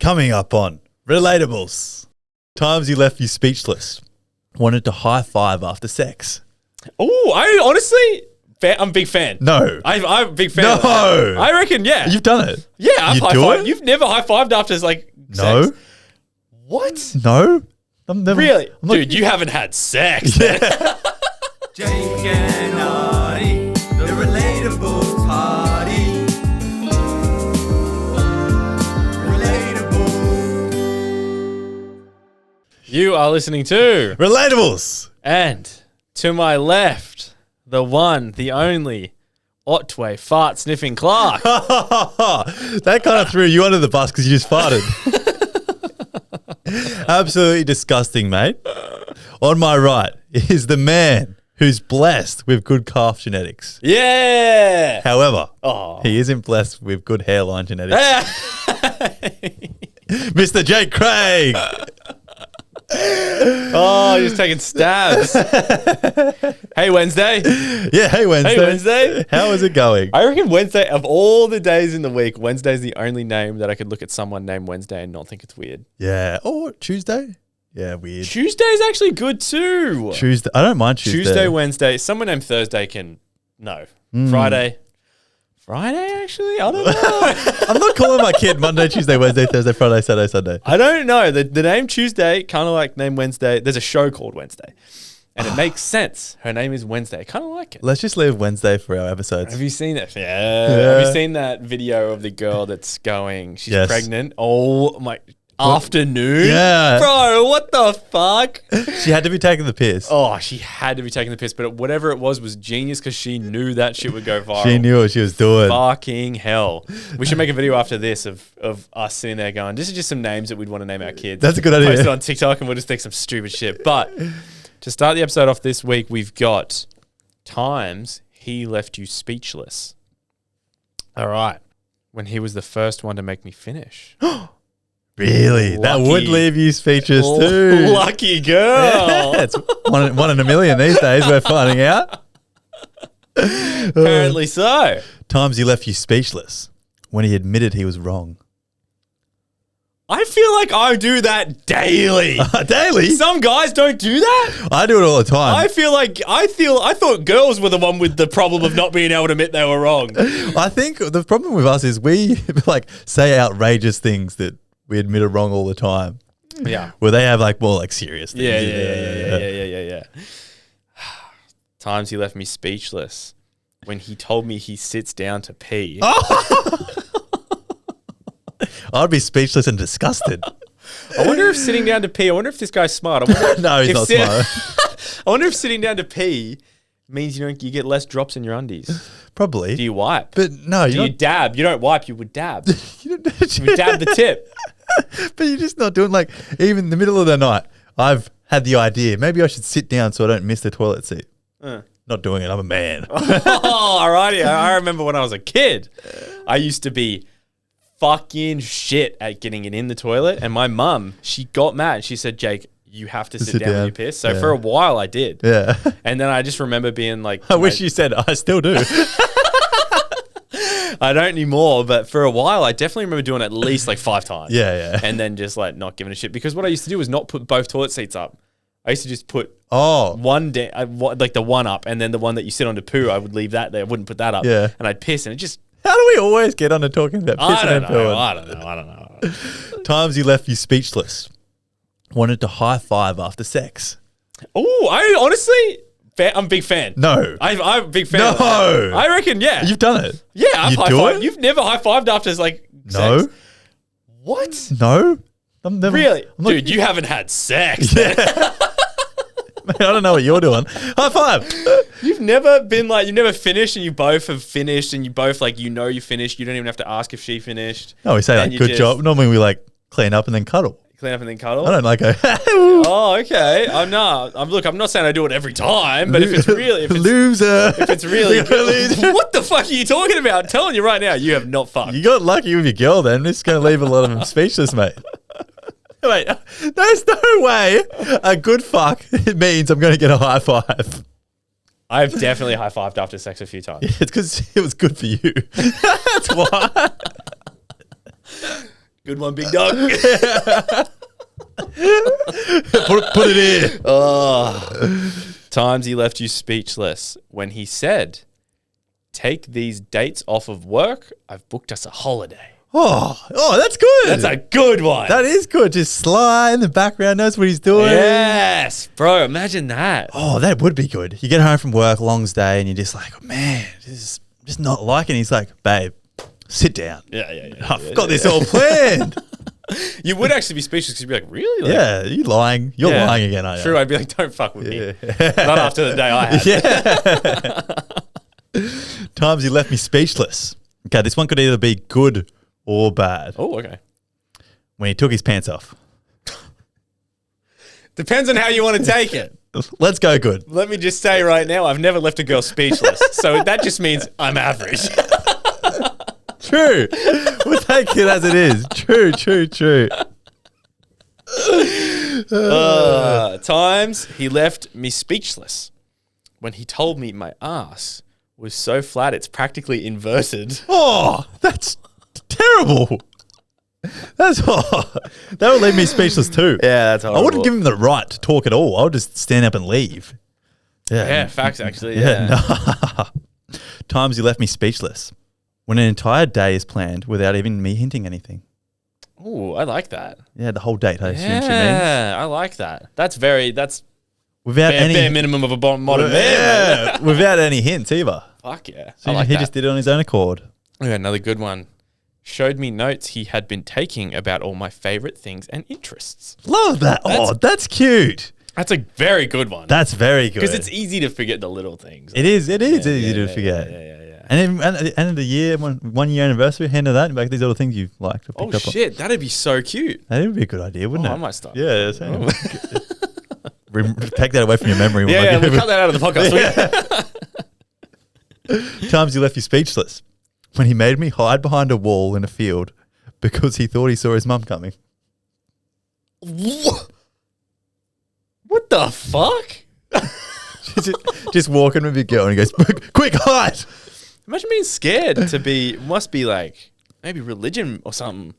Coming up on Relatables. Times he left you speechless. Wanted to high five after sex. Oh, I honestly, I'm a big fan. No. I'm a big fan. No. Of that. I reckon, yeah. You've done it. Yeah, I've You high do fived. it? You've never high fived after like No. sex. What? No. I'm never. Really? I'm not- Dude, you haven't had sex. Yeah. Jake and Artie, the relatable party. Relatable. You are listening to, Relatables. and to my left, the one, the only, Otway fart sniffing Clark. That kind of threw you under the bus because you just farted. Absolutely disgusting, mate. On my right is the man who's blessed with good calf genetics. Yeah. However, Oh. he isn't blessed with good hairline genetics. Mr. Jake Craig. Oh, just taking stabs. Hey, Wednesday. Yeah, hey Wednesday. Hey, Wednesday. How is it going? I reckon Wednesday, of all the days in the week, Wednesday's the only name that I could look at someone named Wednesday and not think it's weird. Yeah. Oh, Tuesday? Yeah, weird. Tuesday's actually good too. Tuesday. I don't mind Tuesday. Tuesday, Wednesday. Someone named Thursday can, no. Friday, actually? I don't know. I'm not calling my kid Monday, Tuesday, Wednesday, Thursday, Friday, Saturday, Sunday. I don't know. The name Tuesday, kind of like name Wednesday. There's a show called Wednesday. And it makes sense. Her name is Wednesday. Kind of like it. Let's just leave Wednesday for our episodes. Have you seen it? Yeah. Have you seen that video of the girl that's going, she's Yes. pregnant? Oh, my. Afternoon? Yeah. Bro, what the fuck? She had to be taking the piss. Oh, she had to be taking the piss, but whatever it was genius because she knew that shit would go viral. She knew what she was doing. Fucking hell. We should make a video after this of us sitting there going, this is just some names that we'd want to name our kids. That's a good idea. Post it on TikTok and we'll just think some stupid shit. But to start the episode off this week, we've got times he left you speechless. All right. When he was the first one to make me finish. Really? That Lucky. would leave you speechless too. Lucky girl. Yeah, it's one in a million these days, we're finding out. Apparently so. Times he left you speechless when he admitted he was wrong. I feel like I do that daily. Daily? Some guys don't do that. I do it all the time. I thought girls were the one with the problem of not being able to admit they were wrong. I think the problem with us is we like say outrageous things that we admit are wrong all the time. Yeah. Where they have like more like serious things. Yeah. Times he left me speechless when he told me he sits down to pee. I'd be speechless and disgusted. I wonder if sitting down to pee, I wonder if this guy's smart. I wonder No, he's if not smart. I wonder if sitting down to pee means you get less drops in your undies. Probably. Do you wipe? But no, Do you dab? You don't wipe, you would dab. you don't, You would dab the tip. But you're just not doing like, even in the middle of the night, I've had the idea, maybe I should sit down so I don't miss the toilet seat. Not doing it, I'm a man. Oh, alrighty. I remember when I was a kid, I used to be fucking shit at getting it in the toilet. And my mum, she got mad. She said, Jake, you have to sit down when you piss. So for a while I did. Yeah. And then I just remember being like, I wish you said, I still do. I don't anymore, but for a while I definitely remember doing it at least like 5 times. Yeah. And then just like not giving a shit. Because what I used to do was not put both toilet seats up. I used to just put one like the one up, and then the one that you sit on to poo, I would leave that there. I wouldn't put that up. Yeah. And I'd piss, and it just... How do we always get on to talking about pissing and pooing? I don't know. Times he left you speechless. Wanted to high five after sex. Oh, I honestly... I'm a big fan. No. I'm a big fan. No. Of that. I reckon, yeah. You've done it. Yeah, I've You high do fived. it? You've never high fived after like No. sex. What? No. I'm never. Really? I'm not- Dude, you haven't had sex. Yeah. Man, I don't know what you're doing. High five. You've never been like, you never finished and you both have finished and you both like, you finished. You don't even have to ask if she finished. No, we say And like, you good just job. Normally we like clean up and then cuddle. Clean up and then cuddle. I don't like a Oh, okay. I'm not saying I do it every time, but if it's loser. if it's really You're a loser. good, what the fuck are you talking about? I'm telling you right now, you have not fucked. You got lucky with your girl then. This is going to leave a lot of them speechless, mate. Wait, there's no way a good fuck means I'm going to get a high five. I've definitely high fived after sex a few times. It's because it was good for you. That's why. Good one, big dog. Put it in. Times he left you speechless when he said, take these dates off of work. I've booked us a holiday. Oh, that's good. That's a good one. That is good. Just Sly in the background knows what he's doing. Yes, bro. Imagine that. Oh, that would be good. You get home from work, long day, and you're just like, oh, man, this is just not liking. He's like, babe, sit down. Yeah. I've got this all planned. You would actually be speechless because you'd be like, really? Like, Yeah, you lying. You're lying again, aren't you? True. I'd be like, don't fuck with me. Not after the day I had. Yeah. Times he left me speechless. Okay, this one could either be good or bad. Oh, okay. When he took his pants off. Depends on how you want to take it. Let's go good. Let me just say right now, I've never left a girl speechless. So that just means I'm average. True. We'll take it as it is. True. Times he left me speechless when he told me my ass was so flat it's practically inverted. Oh, that's terrible. That would leave me speechless too. Yeah, that's horrible. I wouldn't give him the right to talk at all. I would just stand up and leave. Yeah, facts actually. Yeah. Times he left me speechless when an entire day is planned without even me hinting anything. Ooh, I like that. Yeah, the whole date, I assume she means. Yeah, I like that. That's Without bare minimum of a modern man. Without any hints either. Fuck yeah. So I like he that. just did it on his own accord. Yeah, another good one. Showed me notes he had been taking about all my favorite things and interests. Love that. That's cute. That's a very good one. That's very good. Because it's easy to forget the little things. It is easy to forget. Yeah. And then at the end of the year, 1 year anniversary, hand of that, and back these other things you liked. Oh shit, that'd be so cute. That would be a good idea, wouldn't it? I might start. Yeah, take that away from your memory. We'll cut that out of the podcast. Times he left you speechless when he made me hide behind a wall in a field because he thought he saw his mum coming. What the fuck? just walking with your girl and he goes, quick, hide. Imagine being scared to be, must be like, maybe religion or something.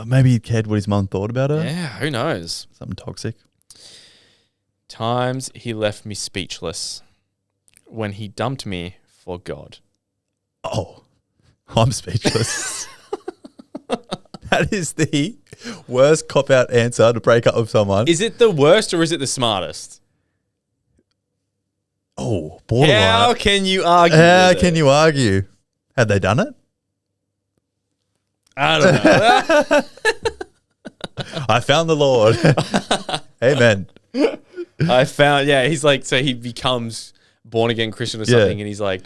Maybe he cared what his mum thought about her. Yeah, who knows? Something toxic. Times he left me speechless when he dumped me for God. Oh, I'm speechless. That is the worst cop-out answer to break up with someone. Is it the worst or is it the smartest? Oh, borderline. How can you argue? How can you argue? Had they done it? I don't know. I found the Lord. Amen. I found, he's like, so he becomes born again Christian or something, and he's like,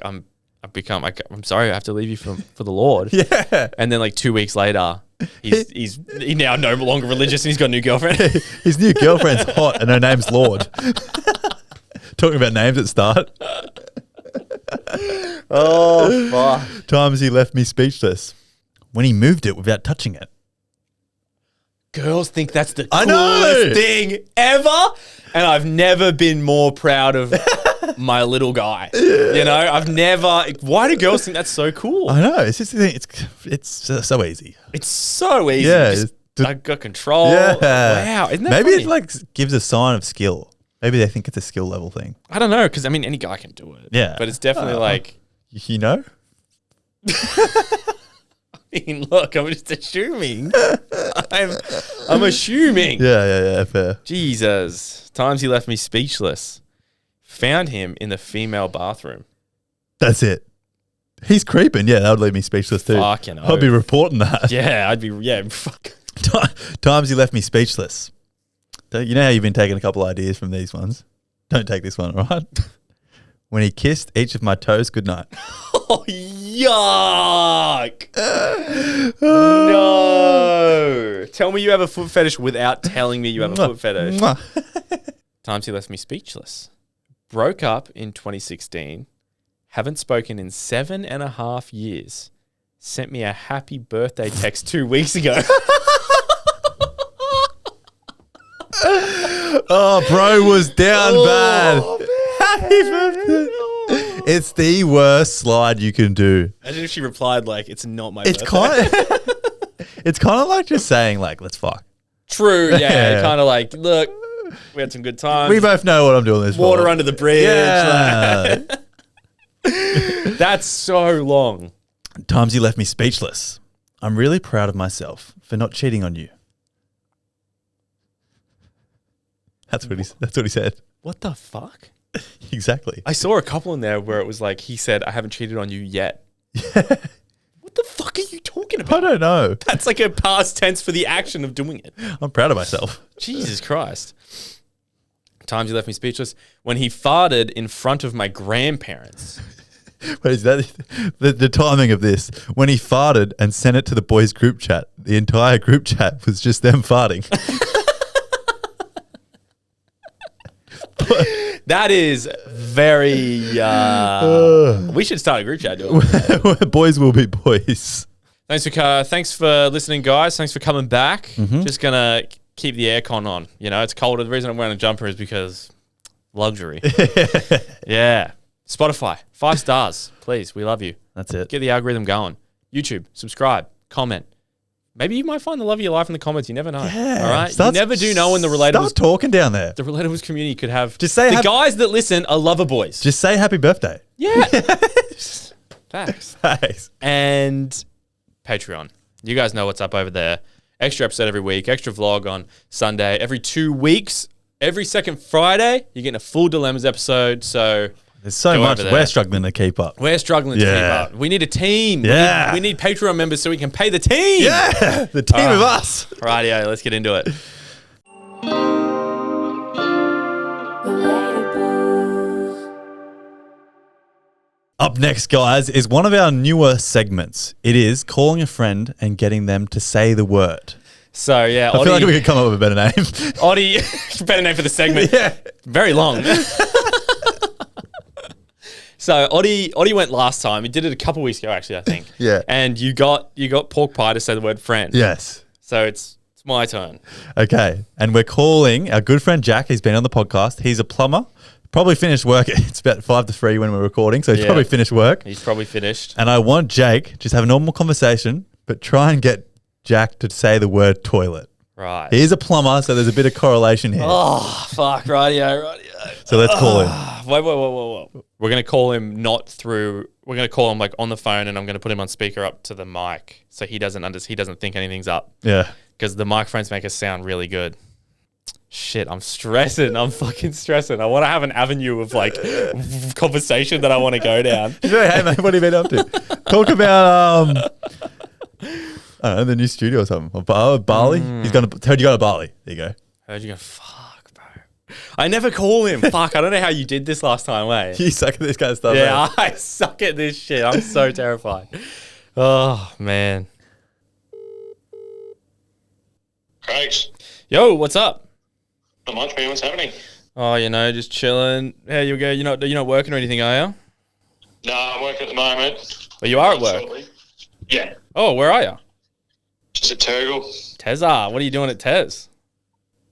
I'm sorry, I have to leave you for the Lord. Yeah. And then like 2 weeks later, he's now no longer religious and he's got a new girlfriend. His new girlfriend's hot and her name's Lord. Talking about names at start. Oh, fuck. Times he left me speechless when he moved it without touching it. Girls think that's the I know. coolest thing ever. And I've never been more proud of my little guy. You know, I've never. Why do girls think that's so cool? I know. It's just it's so easy. It's so easy. Yeah. I got control. Yeah. Wow. Isn't that Maybe funny? it like gives a sign of skill. Maybe they think it's a skill level thing. I don't know, because I mean, any guy can do it. Yeah. But it's definitely like. You know? I mean, look, I'm just assuming. I'm assuming. Yeah, fair. Jesus. Times he left me speechless. Found him in the female bathroom. That's it. He's creeping. Yeah, that would leave me speechless too. Fucking I'd be reporting that. Yeah, I'd be, fuck. Times he left me speechless. You know how you've been taking a couple ideas from these ones? Don't take this one, all right? When he kissed each of my toes goodnight. Oh, yuck. No. Tell me you have a foot fetish without telling me you have a foot fetish. Times he left me speechless. Broke up in 2016. Haven't spoken in 7.5 years. Sent me a happy birthday text 2 weeks ago. Oh, bro was down bad. Man. Happy birthday. It's the worst slide you can do. Imagine if she replied like, it's not my It's birthday. kind It's kind of like just saying, like, let's fuck. True, yeah. Yeah. Kind of like, look, we had some good times. We both know what I'm doing this Water for. under the bridge. Yeah. That's so long. Times you left me speechless. I'm really proud of myself for not cheating on you. That's what he said. What the fuck? Exactly. I saw a couple in there where it was like, he said, I haven't cheated on you yet. What the fuck are you talking I about? don't know. That's like a past tense for the action of doing it. I'm proud of myself. Jesus Christ. Times you left me speechless. When he farted in front of my grandparents. Wait, is that the timing of this? When he farted and sent it to the boys' group chat, the entire group chat was just them farting. That is very. We should start a group chat doing it. Boys will be boys. Thanks for listening, guys. Thanks for coming back. Just gonna keep the aircon on. You know, it's colder. The reason I'm wearing a jumper is because luxury. Yeah. Spotify, 5 stars, please. We love you. That's it. Get the algorithm going. YouTube, subscribe, comment. Maybe you might find the love of your life in the comments. You never know. Yeah. All right. You never do know when the Start relatables talking down there. the relatables community could have. Just say the guys that listen are lover boys. Just say happy birthday. Yeah. Facts. Thanks. And Patreon. You guys know what's up over there. Extra episode every week, extra vlog on Sunday. Every 2 weeks, every second Friday, you're getting a full Dilemmas episode. So There's so Go much over there. we're struggling to keep up. we're struggling to keep up. We need a team. Yeah. We need Patreon members so we can pay the team. Yeah, the team of us. Rightio, let's get into it. Up next, guys, is one of our newer segments. It is calling a friend and getting them to say the word. So, yeah, I feel like we could come up with a better name. Oddie, better name for the segment. Yeah. Very long. So Oddie went last time. He did it a couple weeks ago, actually, I think. Yeah. And you got pork pie to say the word friend. Yes. So it's my turn. Okay. And we're calling our good friend Jack. He's been on the podcast. He's a plumber. Probably finished work. It's about 5 to 3 when we're recording. So he's Yeah. probably finished work. He's probably finished. And I want Jake, just have a normal conversation, but try and get Jack to say the word toilet. Right. He is a plumber, so there's a bit of correlation here. Oh, fuck. Rightio. So let's call him. Wait. We're going to call him we're going to call him like on the phone and I'm going to put him on speaker up to the mic so he doesn't think anything's up. Yeah. Because the microphones make us sound really good. Shit, I'm stressing. I'm fucking stressing. I want to have an avenue of like conversation that I want to go down. Hey, mate, what have you been up to? Talk about, I don't know, the new studio or something. Or Bali? Heard you go to Bali. There you go. Heard you go, fuck, bro. I never call him. Fuck, I don't know how you did this last time, eh? You suck at this kind of stuff. Yeah, man. I suck at this shit. I'm so terrified. Oh, man. Great. Yo, what's up? Not much, man. What's happening? Oh, just chilling. How you go? You're not working or anything, are you? No, I'm working at the moment. But you are at work. Shortly. Yeah. Oh, where are you? Just at Turgle. Tezza. What are you doing at Tez?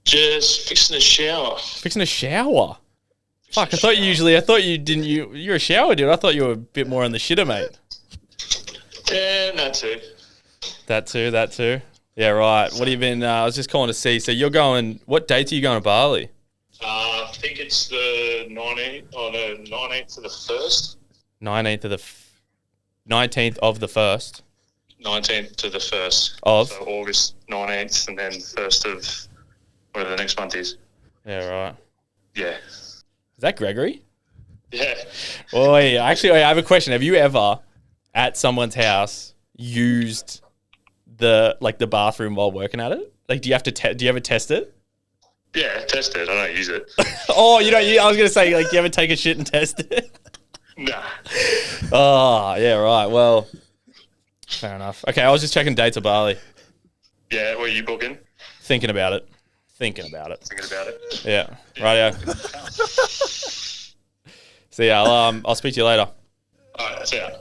Just fixing a shower. Fixing a shower. Fuck, I thought you didn't. You're a shower dude. I thought you were a bit more on the shitter, mate. Yeah, that too. That too. Yeah, right. What have you been? I was just calling to see. So you're going. What dates are you going to Bali? I think it's the 19th or the 19th to the 1st. 19th of the 1st. 19th to the 1st. Of? So August 19th and then 1st of whatever the next month is. Yeah, right. Yeah. Is that Gregory? Yeah. Oi, actually, I have a question. Have you ever at someone's house used the bathroom while working at it? Like, do you ever test it? Yeah, test it. I don't use it. Oh, you don't. I was gonna say, like, do you ever take a shit and test it? Nah. Oh, yeah, right. Well, fair enough. Okay, I was just checking dates of Bali. Yeah, what are you booking? Thinking about it. Thinking about it. Yeah. Rightio. See ya. I'll speak to you later. All right, that's out.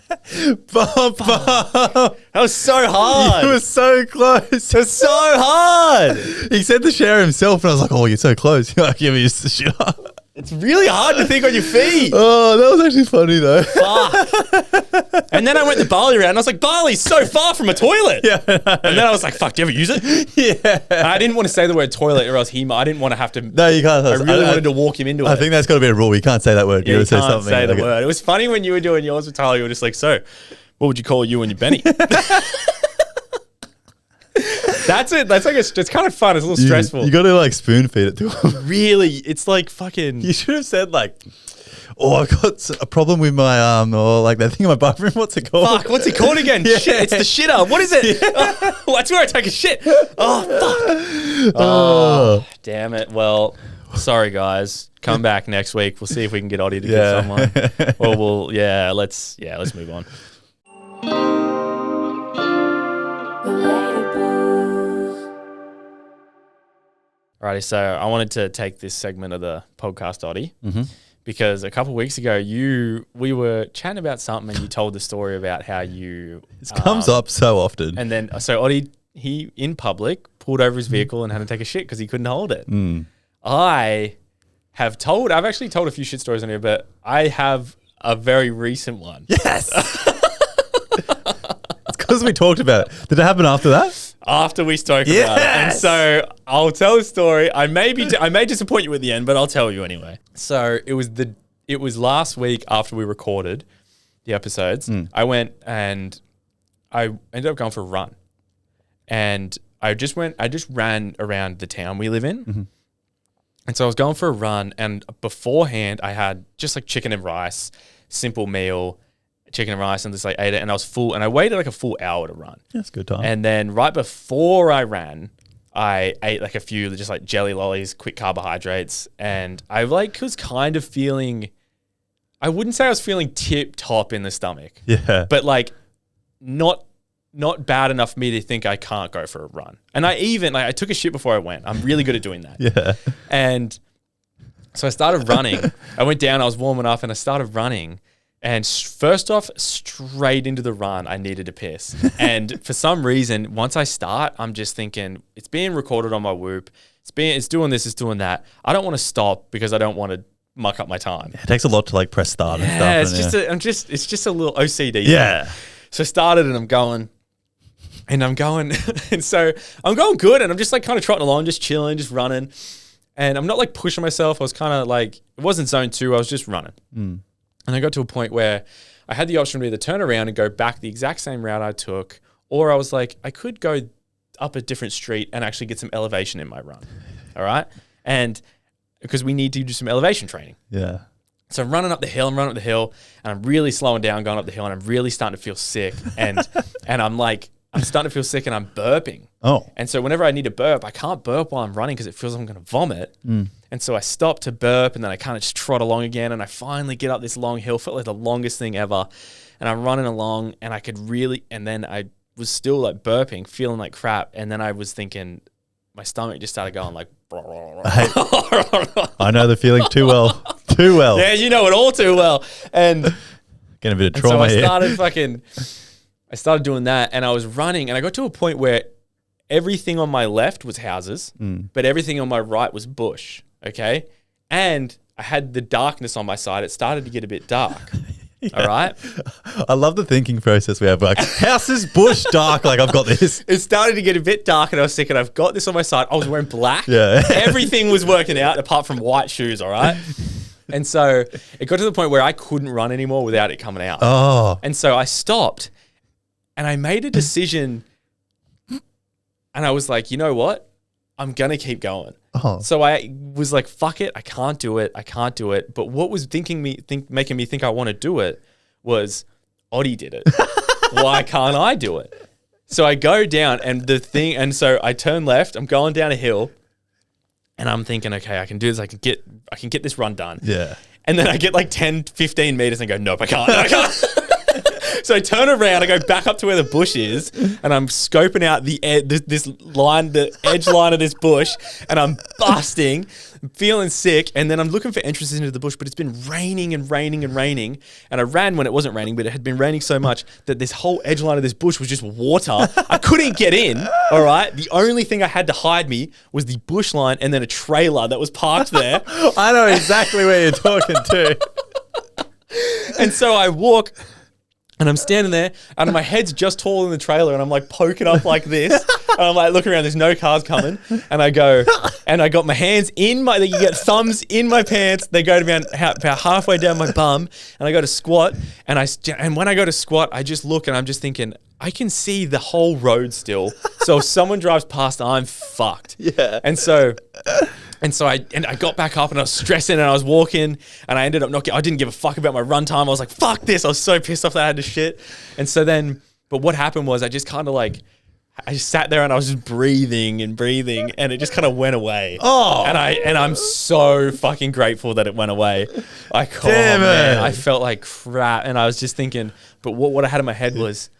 That was so hard. You were so close. It was so hard. He said the share himself, and I was like, "Oh, you're so close." You're like, "Yeah, but used to shit up." It's really hard to think on your feet. Oh, that was actually funny though. Fuck. And then I went to Bali around and I was like, Bali's so far from a toilet. Yeah. And then I was like, fuck, do you ever use it? Yeah. And I didn't want to say the word toilet or else I didn't want to have to. No, you can't. I really wanted to walk him into it. I think that's got to be a rule. You can't say that word. Yeah, you you gotta can't say the like word. It was funny when you were doing yours with Tyler. You were just like, so, what would you call you and your Benny? That's it. That's like it's kind of fun. It's a little stressful. You got to like spoon feed it to him. Really, it's like fucking. You should have said like, "Oh, I got a problem with my arm," or like that thing in my bathroom. What's it called? Fuck, what's it called again? Yeah. Shit, it's the shitter. What is it? Oh, that's where I take a shit. Oh, fuck. Oh, damn it. Well, sorry, guys. Come back next week. We'll see if we can get Oddie to get someone. Or let's move on. Alrighty, so I wanted to take this segment of the podcast, Oddie, because a couple of weeks ago we were chatting about something and you told the story about how you It comes up so often. and then so Oddie, he in public pulled over his vehicle and had to take a shit because he couldn't hold it. I've actually told a few shit stories on here, but I have a very recent one. Yes. It's because we talked about it. Did it happen after that? After we spoke about it. And so I'll tell the story. I may disappoint you at the end, but I'll tell you anyway. So it was last week after we recorded the episodes. I went and I ended up going for a run. And I just ran around the town we live in. And so I was going for a run, and beforehand I had just like chicken and rice, simple meal, chicken and rice, and just like ate it, and I was full, and I waited like a full hour to run. That's a good time. And then right before I ran, I ate like a few just like jelly lollies, quick carbohydrates, and I like was kind of feeling, I wouldn't say I was feeling tip top in the stomach, but like not bad enough for me to think I can't go for a run. And I took a shit before I went. I'm really good at doing that. Yeah. And so I started running. I went down, I was warming up, and I started running. And first off, straight into the run, I needed to piss. And for some reason, once I start, I'm just thinking, it's being recorded on my Whoop. It's doing this, it's doing that. I don't want to stop because I don't want to muck up my time. It takes a lot to like press start and stuff. Yeah, it's just a little OCD. Yeah. Thing. So I started and I'm going. And so I'm going good, and I'm just like kind of trotting along, just chilling, just running. And I'm not like pushing myself. I was kind of like, it wasn't zone 2. I was just running. And I got to a point where I had the option to either turn around and go back the exact same route I took, or I was like, I could go up a different street and actually get some elevation in my run. All right. And because we need to do some elevation training. Yeah. So I'm running up the hill, and I'm really slowing down going up the hill, and I'm really starting to feel sick. And I'm starting to feel sick, and I'm burping. Oh. And so whenever I need to burp, I can't burp while I'm running because it feels like I'm going to vomit. And so I stop to burp, and then I kind of just trot along again, and I finally get up this long hill. Felt like the longest thing ever. And I'm running along, and then I was still like burping, feeling like crap. And then I was thinking, my stomach just started going like, I know the feeling too well. Too well. Yeah, you know it all too well. And getting a bit of trauma here. I started doing that, and I was running, and I got to a point where everything on my left was houses, but everything on my right was bush. Okay. And I had the darkness on my side. It started to get a bit dark. All right. I love the thinking process we have. Like, house is bush, dark. Like, I've got this. It started to get a bit dark, and I was thinking, I've got this on my side. I was wearing black. Yeah. Everything was working out apart from white shoes. All right. And so it got to the point where I couldn't run anymore without it coming out. Oh. And so I stopped, and I made a decision, and I was like, you know what? I'm going to keep going. Oh. So I was like, fuck it. I can't do it. But what was making me think I want to do it was Oddie did it. Why can't I do it? So I go down, and so I turn left. I'm going down a hill, and I'm thinking, okay, I can do this. I can get this run done. Yeah. And then I get like 10, 15 meters and go, nope, I can't. So I turn around, I go back up to where the bush is, and I'm scoping out the edge line of this bush, and I'm busting, feeling sick, and then I'm looking for entrances into the bush, but it's been raining and raining and raining, and I ran when it wasn't raining, but it had been raining so much that this whole edge line of this bush was just water. I couldn't get in, all right? The only thing I had to hide me was the bush line and then a trailer that was parked there. I know exactly where you're talking to. And so I walk And I'm standing there, and my head's just taller than the trailer, and I'm like poking up like this, and I'm like looking around. There's no cars coming, and I go, and I got my hands in my. You get thumbs in my pants. They go to about halfway down my bum, and I go to squat, and when I go to squat, I just look, and I'm just thinking, I can see the whole road still. So if someone drives past, I'm fucked. Yeah. And so I got back up and I was stressing and I was walking and I ended up I didn't give a fuck about my run time. I was like, fuck this. I was so pissed off that I had to shit. And so then, but what happened was I just kind of like, I just sat there and I was just breathing and it just kind of went away. Oh. And I'm so fucking grateful that it went away. Like, Damn man, it. I felt like crap. And I was just thinking, but what I had in my head was,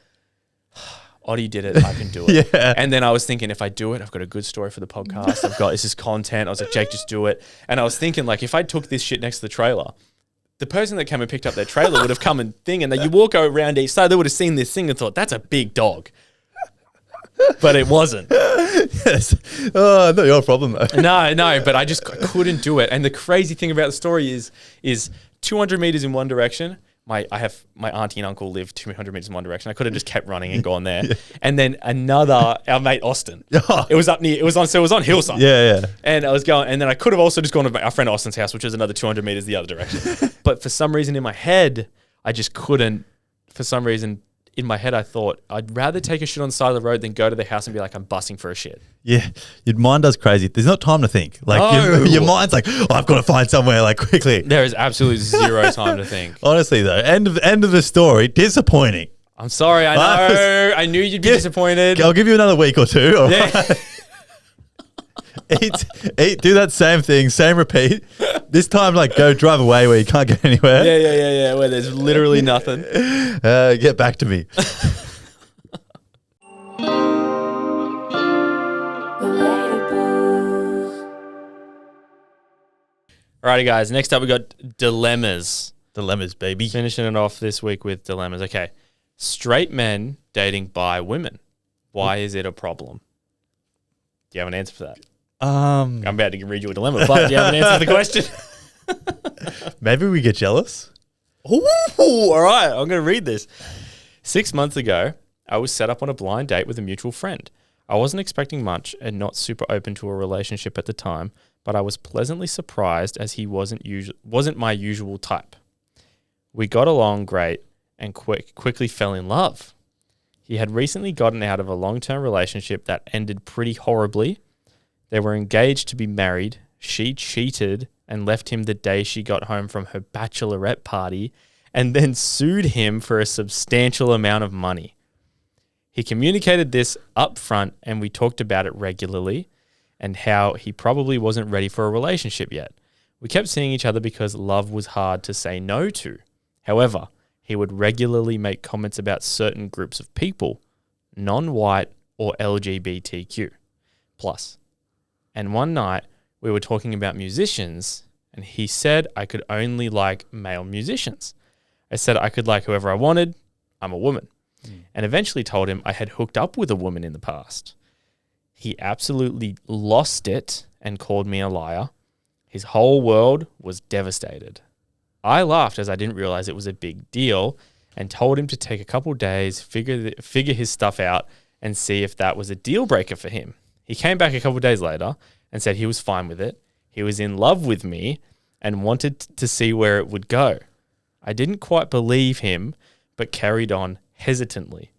Oddie did it, I can do it. Yeah. And then I was thinking, if I do it, I've got a good story for the podcast. This is content. I was like, Jake, just do it. And I was thinking, like, if I took this shit next to the trailer, the person that came and picked up their trailer would have come and and you walk around each side, they would have seen this thing and thought, that's a big dog. But it wasn't. Yes. Oh, not your problem though. No, but I couldn't do it. And the crazy thing about the story is 200 meters in one direction. My auntie and uncle live 200 meters in one direction. I could have just kept running and gone there. Yeah. And then our mate Austin. Oh. It was on Hillside. Yeah. And I was going, and then I could have also just gone to our friend Austin's house, which is another 200 meters the other direction. But for some reason in my head, I just couldn't. For some reason in my head, I thought I'd rather take a shit on the side of the road than go to the house and be like, I'm busting for a shit. Yeah, your mind does crazy. There's not time to think. Like No. your mind's like, oh, I've got to find somewhere like quickly. There is absolutely zero time to think. Honestly, though, end of the story. Disappointing. I'm sorry. I know. I knew you'd be disappointed. I'll give you another week or two. All Yeah. right? Eat. Do that same thing. Same repeat. This time, like, go drive away where you can't get anywhere. Yeah. Where there's literally nothing. Get back to me. Alrighty, guys. Next up, we got dilemmas. Dilemmas, baby. Finishing it off this week with dilemmas. Okay. Straight men dating bi women. Why is it a problem? Do you have an answer for that? I'm about to read you a dilemma, but do you have an answer to the question? Maybe we get jealous. Ooh, all right. I'm going to read this. 6 months ago, I was set up on a blind date with a mutual friend. I wasn't expecting much and not super open to a relationship at the time, but I was pleasantly surprised as he wasn't my usual type. We got along great and quickly fell in love. He had recently gotten out of a long-term relationship that ended pretty horribly. They were engaged to be married. She cheated and left him the day she got home from her bachelorette party and then sued him for a substantial amount of money. He communicated this up front and we talked about it regularly and how he probably wasn't ready for a relationship yet. We kept seeing each other because love was hard to say no to. However, he would regularly make comments about certain groups of people, non-white or LGBTQ+. And one night, we were talking about musicians, and he said I could only like male musicians. I said I could like whoever I wanted. I'm a woman. And eventually told him I had hooked up with a woman in the past. He absolutely lost it and called me a liar. His whole world was devastated. I laughed as I didn't realize it was a big deal and told him to take a couple days, figure his stuff out, and see if that was a deal breaker for him. He came back a couple of days later and said he was fine with it. He was in love with me and wanted to see where it would go. I didn't quite believe him, but carried on hesitantly.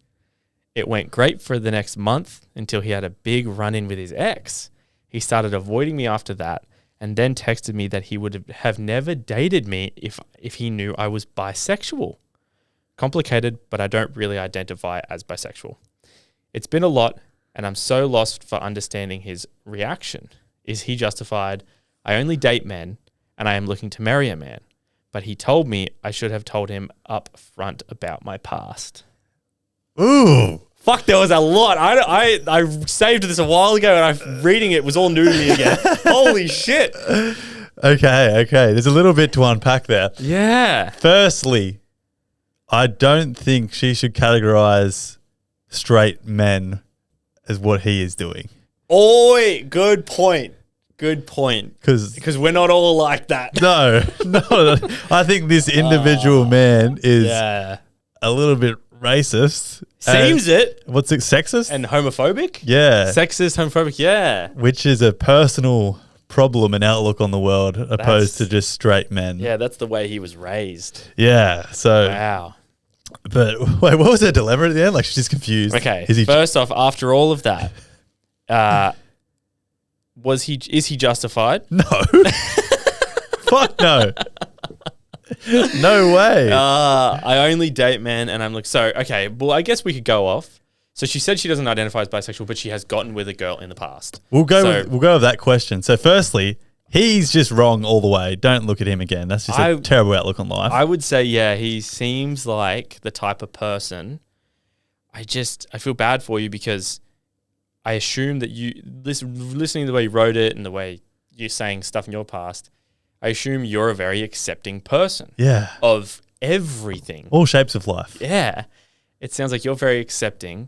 It went great for the next month until he had a big run-in with his ex. He started avoiding me after that and then texted me that he would have never dated me if he knew I was bisexual. Complicated, but I don't really identify as bisexual. It's been a lot, and I'm so lost for understanding his reaction. Is he justified? I only date men, and I am looking to marry a man. But he told me I should have told him up front about my past. Ooh. Fuck, there was a lot. I saved this a while ago, and reading it was all new to me again. Holy shit. Okay. There's a little bit to unpack there. Yeah. Firstly, I don't think she should categorize straight men as what he is doing. Oi, good point. Because we're not all like that. No. I think this individual man is a little bit racist. Seems it. What's it? Sexist? And homophobic? Yeah. Sexist, homophobic, yeah. Which is a personal problem and outlook on the world opposed to just straight men. Yeah, that's the way he was raised. Yeah. So, Wow. but wait, what was her dilemma at the end? Like, she's just confused. Okay. Is he First off, after all of that, is he justified? No. Fuck no. No way. I only date men, and I'm like, so, okay, well, I guess we could go off. So she said she doesn't identify as bisexual, but she has gotten with a girl in the past. We'll go with that question. So firstly, he's just wrong all the way. Don't look at him again. That's just a terrible outlook on life. I would say, yeah, he seems like the type of person. I feel bad for you because I assume that listening to the way you wrote it and the way you're saying stuff in your past, I assume you're a very accepting person. Yeah. Of everything. All shapes of life. Yeah. It sounds like you're very accepting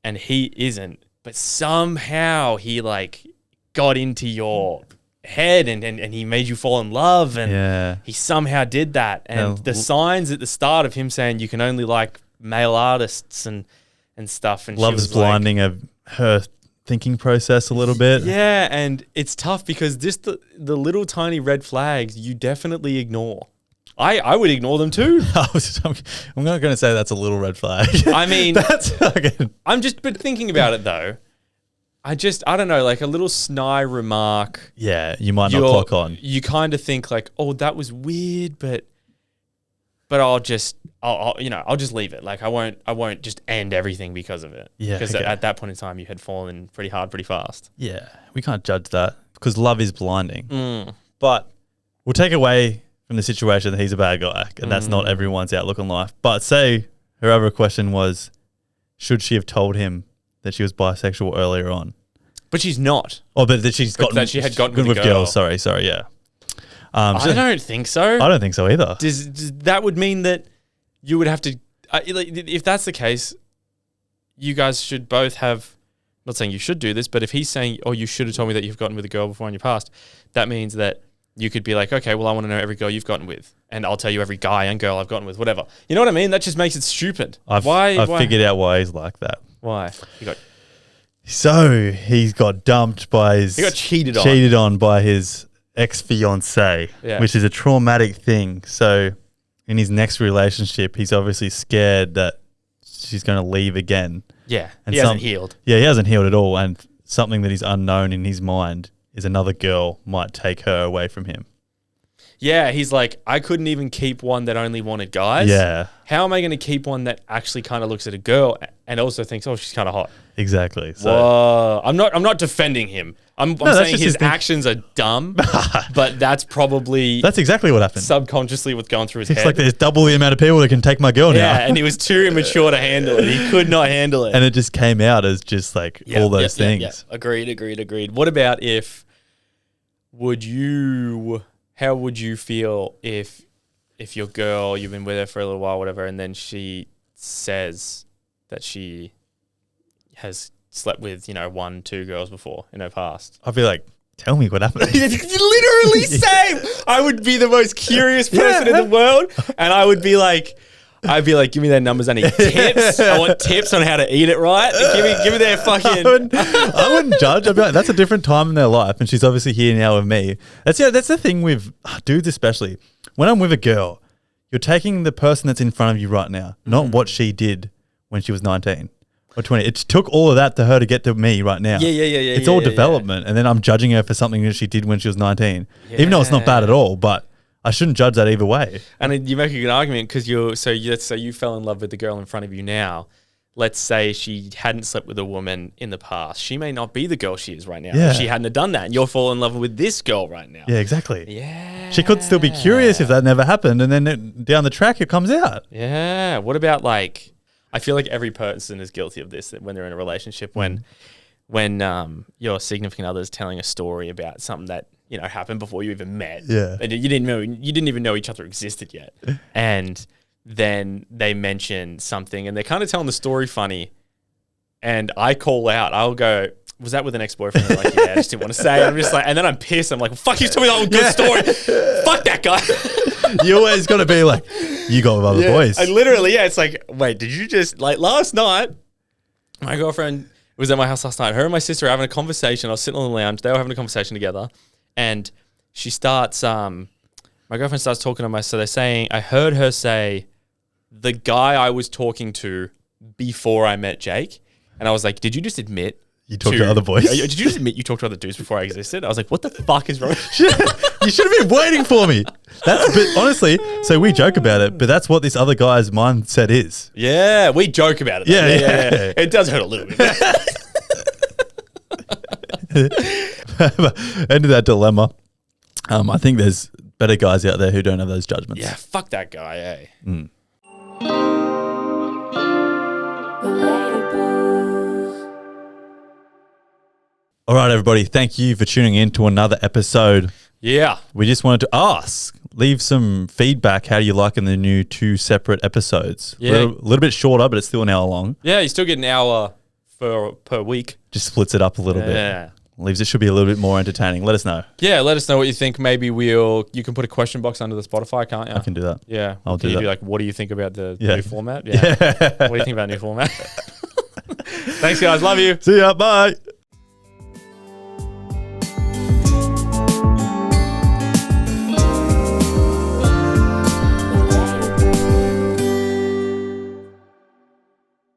and he isn't. But somehow he like got into your head and he made you fall in love and he somehow did that. And the signs at the start of him saying you can only like male artists and stuff. And Love is blinding of her thinking process a little bit. Yeah, and it's tough because just the little tiny red flags you definitely ignore. I would ignore them too. I'm not going to say that's a little red flag. I mean, that's but thinking about it though, I don't know, like a little snide remark. Yeah, you might not clock on. You kind of think like, oh, that was weird, but I'll just leave it. Like I won't just end everything because of it. Yeah. Because at that point in time, you had fallen pretty hard, pretty fast. Yeah. We can't judge that because love is blinding. But we'll take away from the situation that he's a bad guy and that's not everyone's outlook on life. But say her other question was, should she have told him that she was bisexual earlier on? But she's not. Oh, but that she had gotten with girls. Sorry, yeah. I don't think so. I don't think so either. Does that would mean that you would have to, if that's the case, you guys should both have, I'm not saying you should do this, but if he's saying, oh, you should have told me that you've gotten with a girl before in your past, that means that you could be like, okay, well, I want to know every girl you've gotten with, and I'll tell you every guy and girl I've gotten with, whatever. You know what I mean? That just makes it stupid. I've figured out why he's like that. Why? So he's got dumped by his... He got cheated on by his ex-fiancée, which is a traumatic thing. So in his next relationship, he's obviously scared that she's going to leave again. Yeah, and he hasn't healed. Yeah, he hasn't healed at all. And something that is unknown in his mind is another girl might take her away from him. Yeah, he's like, I couldn't even keep one that only wanted guys. Yeah. How am I going to keep one that actually kind of looks at a girl and also thinks, oh, she's kind of hot? Exactly. So. Whoa. I'm not defending him. I'm saying his actions are dumb, but that's exactly what happened. Subconsciously what's going through his head. It's like there's double the amount of people that can take my girl now. Yeah, and he was too immature to handle it. He could not handle it. And it just came out as just like all those things. Yeah. Agreed. What about how would you feel if your girl, you've been with her for a little while, whatever, and then she says that she has slept with, 1-2 girls before in her past? I'd be like, tell me what happened. Literally same. I would be the most curious person in the world, and I would be like, give me their numbers. I need tips. I want tips on how to eat it right. Give me their fucking... I wouldn't judge. I'd be like, that's a different time in their life, and she's obviously here now with me. That's the thing with dudes especially. When I'm with a girl, you're taking the person that's in front of you right now, not what she did when she was 19 or 20. It took all of that to her to get to me right now. Yeah. It's all development, and then I'm judging her for something that she did when she was 19, even though it's not bad at all, but... I shouldn't judge that either way. And you make a good argument because let's say you fell in love with the girl in front of you now. Let's say she hadn't slept with a woman in the past. She may not be the girl she is right now. Yeah. If she hadn't have done that, and you're falling in love with this girl right now. Yeah, exactly. Yeah. She could still be curious if that never happened, and then down the track it comes out. Yeah. What about I feel like every person is guilty of this when they're in a relationship. When your significant other is telling a story about something that happened before you even met. Yeah. And you didn't even know each other existed yet. And then they mention something and they're kind of telling the story funny. And I call out, I'll go, was that with an ex-boyfriend? They're like, yeah, I just didn't want to say. I'm just like, and then I'm pissed. I'm like, well, fuck, you told me that was a good story. Fuck that guy. You always got to be like, You got with other boys. I literally, it's like, wait, did you just, like, last night, my girlfriend was at my house last night. Her and my sister were having a conversation. I was sitting on the lounge. They were having a conversation together. And she starts, my girlfriend starts talking to my, so they're saying, I heard her say, the guy I was talking to before I met Jake. And I was like, did you just admit You talked to other boys? Did you just admit you talked to other dudes before I existed? I was like, what the fuck is wrong? You should have been waiting for me. That's a bit, honestly, so we joke about it, but that's what this other guy's mindset is. Yeah, we joke about it. Yeah. It does hurt a little bit. End of that dilemma. I think there's better guys out there who don't have those judgments. Yeah, fuck that guy, eh? All right, everybody. Thank you for tuning in to another episode. Yeah. We just wanted to ask, leave some feedback. How do you like in the new 2 separate episodes? Yeah. A little bit shorter, but it's still an hour long. Yeah, you still get an hour per week. Just splits it up a little Yeah. bit. Leaves it should be a little bit more entertaining. Let us know. Yeah, let us know what you think. Maybe you can put a question box under the Spotify, can't you? I can do that. Yeah. I'll Can do you that. be like, what do you think about the Yeah. new format? Yeah. What do you think about new format? Thanks, guys. Love you. See ya. Bye.